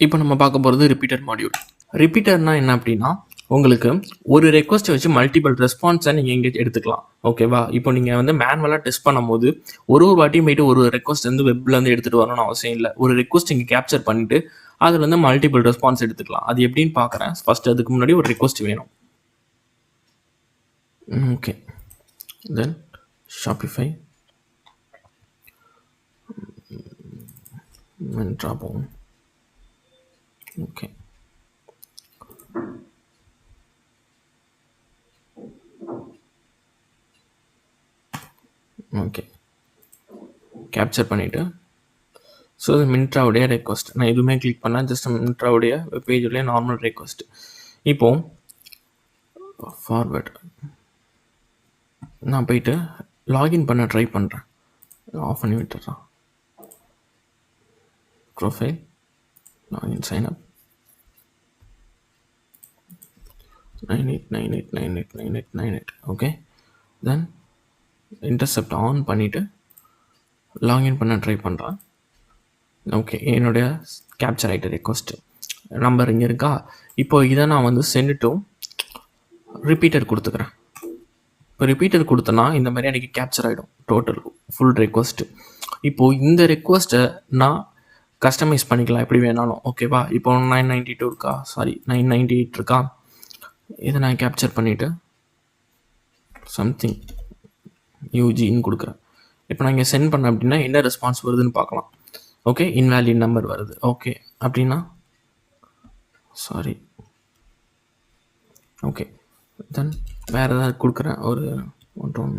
இப்போ நம்ம பார்க்க போகிறது ரிப்பீட்டர் மாடியூல். ரிப்பீட்டர்னா என்ன அப்படின்னா, உங்களுக்கு ஒரு ரெக்வஸ்ட்டை வச்சு மல்டிபிள் ரெஸ்பான்ஸை நீங்கள் இங்கே எடுத்துக்கலாம். ஓகேவா? இப்போ நீங்கள் வந்து மேனுவலாக டெஸ்ட் பண்ணும்போது ஒரு வாட்டியும் போய்ட்டு ஒரு ரெக்வஸ்ட் வந்து வெப்லேருந்து எடுத்துகிட்டு வரணும்னு அவசியம் இல்லை. ஒரு ரெக்வஸ்ட் இங்கே கேப்சர் பண்ணிவிட்டு அதில் வந்து மல்டிபிள் ரெஸ்பான்ஸ் எடுத்துக்கலாம். அது எப்படின்னு பார்க்குறேன். ஃபஸ்ட்டு அதுக்கு முன்னாடி ஒரு ரெக்வஸ்ட் வேணும். ஓகே, தென் ஷாப்பிஃபை மின்ட்ரா போகும். ஓகே, ஓகே, கேப்சர் பண்ணிவிட்டு ஸோ இது மின்ட்ராவுடைய ரெக்வஸ்ட். நான் எதுவுமே கிளிக் பண்ணால் ஜஸ்ட் மின்ட்ராவுடைய வெப் பேஜுடைய நார்மல் ரெக்வஸ்ட். இப்போது ஃபார்வர்ட் நான் போயிட்டு லாகின் பண்ண ட்ரை பண்ணுறேன். ஆஃப் பண்ணி விட்டுறேன். Profile login sign up 9898989898. Okay, then intercept on பண்ணிவிட்டு லாகின் பண்ண ட்ரை பண்ணுறேன். ஓகே, என்னுடைய கேப்சர் ஆகிட்ட ரெக்வஸ்ட்டு நம்பர் இங்கே இருக்கா. இப்போ இதை நான் வந்து சென்ட் டு ரிப்பீட்டர் கொடுத்துக்கிறேன். இப்போ ரிப்பீட்டர் கொடுத்தனா இந்த மாதிரி எனக்கு கேப்சர் ஆகிடும் டோட்டல் ஃபுல் ரெக்வஸ்ட்டு. இப்போது இந்த ரெக்வஸ்ட்டை நான் கஸ்டமைஸ் பண்ணிக்கலாம் எப்படி வேணாலும். ஓகேவா? இப்போ 992 இருக்கா, சாரி 998 இருக்கா, இதை நான் கேப்சர் பண்ணிவிட்டு சம்திங் யூஜின்னு கொடுக்குறேன். இப்போ நான் இங்கே சென்ட் பண்ணேன் அப்படின்னா என்ன ரெஸ்பான்ஸ் வருதுன்னு பார்க்கலாம். ஓகே, இன்வேலிட் நம்பர் வருது. ஓகே அப்படின்னா சாரி, ஓகே, தென் வேறு ஏதாவது கொடுக்குறேன் ஒரு ஒன்.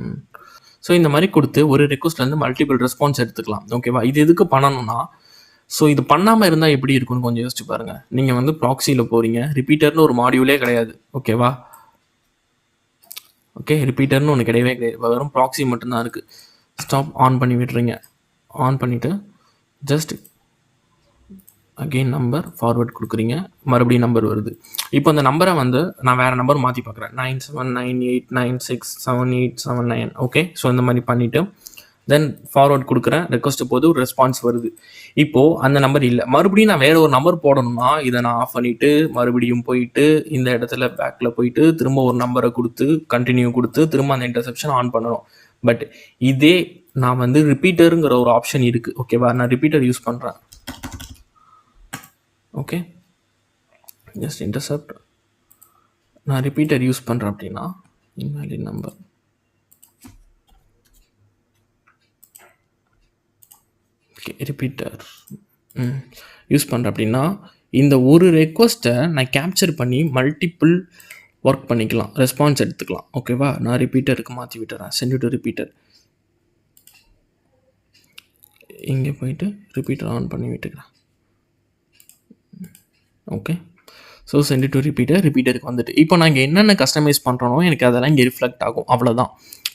ஸோ இந்த மாதிரி கொடுத்து ஒரு ரெக்வஸ்ட்லேருந்து மல்டிபிள் ரெஸ்பான்ஸ் எடுத்துக்கலாம். ஓகேவா? இது எதுக்கு பண்ணணும்னா, ஸோ இது பண்ணாமல் இருந்தால் எப்படி இருக்குன்னு கொஞ்சம் யோசிச்சு பாருங்கள். நீங்கள் வந்து ப்ராக்ஸியில் போகிறீங்க, ரிப்பீட்டர்னு ஒரு மாடியூலே கிடையாது. ஓகேவா? ஓகே, ரிப்பீட்டர்னு ஒன்று கிடையவே கிடையாது, வெறும் ப்ராக்ஸி மட்டும்தான் இருக்குது. ஸ்டாப் ஆன் பண்ணி விட்டுறீங்க. ஆன் பண்ணிவிட்டு ஜஸ்ட் அகெயின் நம்பர் ஃபார்வர்ட் கொடுக்குறீங்க, மறுபடியும் நம்பர் வருது. இப்போ அந்த நம்பரை வந்து நான் வேறு நம்பர் மாற்றி பார்க்குறேன். 9798967879. ஓகே, ஸோ இந்த மாதிரி பண்ணிவிட்டு தென் ஃபார்வர்ட் கொடுக்குறேன். ரெக்வஸ்ட்டு போது ஒரு ரெஸ்பான்ஸ் வருது. இப்போது அந்த நம்பர் இல்லை, மறுபடியும் நான் வேறு ஒரு நம்பர் போடணும்னா இதை நான் ஆஃப் பண்ணிவிட்டு மறுபடியும் போயிட்டு இந்த இடத்துல பேக்கில் போயிட்டு திரும்ப ஒரு நம்பரை கொடுத்து கண்டினியூ கொடுத்து திரும்ப அந்த இன்டர்செப்ஷன் ஆன் பண்ணணும். பட் இதே நான் வந்து ரிப்பீட்டருங்கிற ஒரு ஆப்ஷன் இருக்குது. ஓகேவா? நான் ரிப்பீட்டர் யூஸ் பண்ணுறேன். ஓகே, ஜஸ்ட் இன்டர்செப்ட் நான் ரிப்பீட்டர் யூஸ் பண்ணுறேன் அப்படின்னா invalid number. Okay, repeater use பண்ணுறேன் அப்படின்னா இந்த ஒரு ரெக்வஸ்ட்டை நான் கேப்சர் பண்ணி மல்டிபிள் ஒர்க் பண்ணிக்கலாம், ரெஸ்பான்ஸ் எடுத்துக்கலாம். ஓகேவா? நான் ரிப்பீட்டருக்கு மாற்றி விட்டுறேன். Send to repeater. இங்கே போயிட்டு ரிப்பீட்டர் ஆன் பண்ணி விட்டுக்கிறேன். Okay, so send to repeater. ரிப்பீட்டருக்கு வந்துட்டு இப்போ நான் இங்கே என்னென்ன கஸ்டமைஸ் பண்ணுறனோ எனக்கு அதெல்லாம் இங்கே ரிஃப்ளெக்ட் ஆகும். அவ்வளோதான்.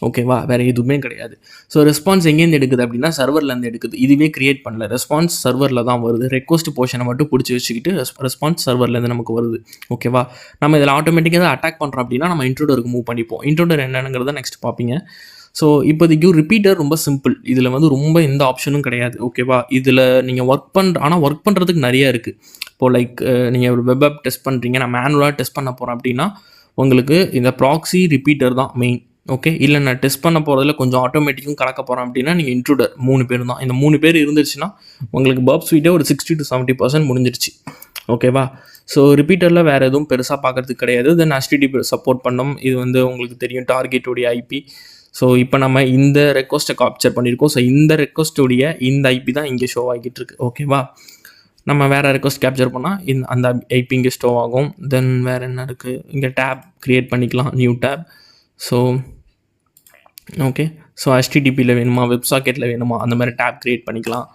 ஓகேவா? வேறு எதுவுமே கிடையாது. ஸோ ரெஸ்பான்ஸ் எங்கேருந்து எடுக்குது அப்படின்னா சர்வர்லேருந்து எடுக்குது. இதுவே க்ரியேட் பண்ணல, ரெஸ்பான்ஸ் சர்வரில் தான் வருது. ரெக்வஸ்ட் போர்ஷனை மட்டும் பிடிச்சி வச்சுக்கிட்டு ரெஸ்பான்ஸ் சர்வர்லேருந்து நமக்கு வருது. ஓகேவா? நம்ம இதில் ஆட்டோமேட்டிக்காக அட்டாக் பண்ணுறோம் அப்படின்னா நம்ம இன்ட்ரூடருக்கு மூவ் பண்ணிப்போம். இன்ட்ரூடர் என்னங்கிறத நெக்ஸ்ட் பார்ப்பீங்க. ஸோ இப்போதைக்கு ரிப்பீட்டர் ரொம்ப சிம்பிள். இதில் வந்து ரொம்ப எந்த ஆப்ஷனும் கிடையாது. ஓகேவா? இதில் நீங்கள் ஆனால் ஒர்க் பண்ணுறதுக்கு நிறையா இருக்குது. இப்போது லைக் நீங்கள் ஒரு வெப் ஆப் டெஸ்ட் பண்ணுறீங்க, நான் மேனுவலாக டெஸ்ட் பண்ண போகிறேன் அப்படின்னா உங்களுக்கு இந்த ப்ராக்ஸி ரிப்பீட்டர் தான் மெயின். ஓகே, இல்லை நான் டெஸ்ட் பண்ண போகிறதுல கொஞ்சம் ஆட்டோமேட்டிக்கும் கலக்க போகிறேன் அப்படின்னா நீங்கள் இன்ட்ரூடர் 3 பேர் தான். இந்த 3 பேர் இருந்துச்சுன்னா உங்களுக்கு பர்ப் ஸ்வீட்டே ஒரு 60 to 70% முடிஞ்சிருச்சு. ஓகேவா? ஸோ ரிப்பீட்டரில் வேறு எதுவும் பெருசாக பார்க்குறதுக்கு கிடையாது. தென் HTTP சப்போர்ட் பண்ணோம். இது வந்து உங்களுக்கு தெரியும், டார்கெட்டுடைய ஐபி. ஸோ இப்போ நம்ம இந்த ரெக்வஸ்ட்டை கேப்சர் பண்ணியிருக்கோம். ஸோ இந்த ரெக்வஸ்ட்டுடைய இந்த ஐபி தான் இங்கே ஷோ ஆகிட்டு இருக்கு. ஓகேவா? நம்ம வேறு ரெக்வஸ்ட் கேப்சர் பண்ணால் அந்த ஐபி இங்கே ஸ்டோ ஆகும். தென் வேறு என்ன இருக்குது, இங்கே டேப் க்ரியேட் பண்ணிக்கலாம், new tab. So okay, so HTTPயில் வேணுமா, வெப் சாக்கெட்டில் வேணுமா, அந்த மாதிரி டேப் க்ரியேட் பண்ணிக்கலாம்.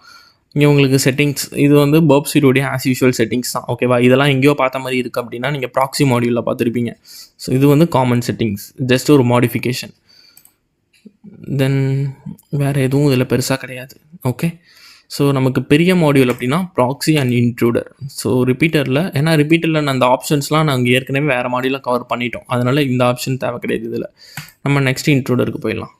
இங்கே உங்களுக்கு செட்டிங்ஸ், இது வந்து பர்ப் ஸ்வீட்டோடைய ஆஸ் யூஷுவல் செட்டிங்ஸ் தான். ஓகேவா? இதெல்லாம் எங்கேயோ பார்த்த மாதிரி இருக்குது அப்படின்னா நீங்கள் ப்ராக்ஸி மாடியூலில் பார்த்துருப்பீங்க. ஸோ இது வந்து காமன் செட்டிங்ஸ், ஜஸ்ட் ஒரு மாடிஃபிகேஷன். தென் வேறு எதுவும் இதில் பெருசாக கிடையாது. ஓகே, ஸோ நமக்கு பெரிய மாடியூல் அப்படின்னா ப்ராக்ஸி அண்ட் இன்ட்ரூடர். ஸோ ரிப்பீட்டரில் ஏன்னா ரிப்பீட்டரில் நான் அந்த ஆப்ஷன்ஸ்லாம் நாங்கள் ஏற்கனவே வேறு மாடியூலில் கவர் பண்ணிட்டோம். அதனால் இந்த ஆப்ஷன் தேவை கிடையாது. இதில் நம்ம நெக்ஸ்ட் இன்ட்ரூடருக்கு போயிடலாம்.